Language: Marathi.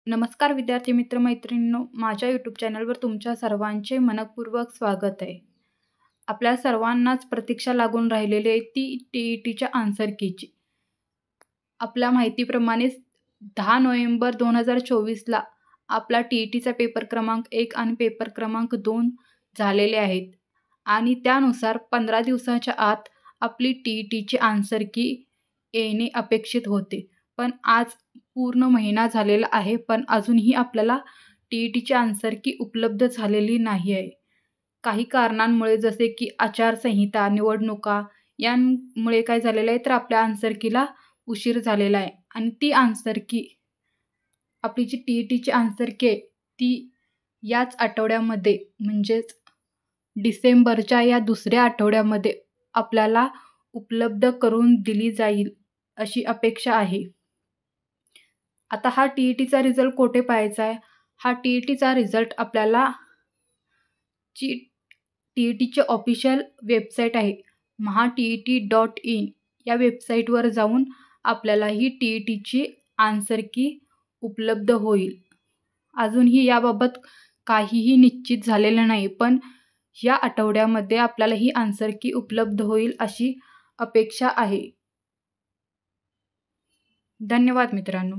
नमस्कार विद्यार्थी मित्र मैत्रिणींनो, माझ्या यूट्यूब चॅनलवर तुमच्या सर्वांचे मनपूर्वक स्वागत आहे. आपल्या सर्वांनाच प्रतीक्षा लागून राहिलेली आहे ती TETच्या आन्सर कीची. आपल्या माहितीप्रमाणे 10 नोव्हेंबर 2024ला आपला TETचा पेपर क्रमांक 1 आणि पेपर क्रमांक 2 झालेले आहेत आणि त्यानुसार 15 दिवसाच्या आत आपली TETची आन्सर की येणे अपेक्षित होते. पण आज पूर्ण महिना झालेला आहे, पण अजूनही आपल्याला TETची आन्सर की उपलब्ध झालेली नाही आहे. काही कारणांमुळे जसे की आचारसंहिता, निवडणुका यांमुळे काय झालेलं आहे तर आपल्या आन्सर कीला उशीर झालेला आहे आणि ती आन्सर की आपली जी TETची आन्सर की आहे ती याच आठवड्यामध्ये म्हणजेच डिसेंबरच्या या दुसऱ्या आठवड्यामध्ये आपल्याला उपलब्ध करून दिली जाईल अशी अपेक्षा आहे. आता हा TETचा रिझल्ट कोठे पाहायचा आहे? हा TETचा रिझल्ट आपल्याला जी TETची ऑफिशियल वेबसाईट आहे mahatet.in या वेबसाईटवर जाऊन आपल्याला ही TETची आन्सर की उपलब्ध होईल. अजूनही याबाबत काहीही निश्चित झालेलं नाही, पण या आठवड्यामध्ये आपल्याला ही आन्सर की उपलब्ध होईल अशी अपेक्षा आहे. धन्यवाद मित्रांनो.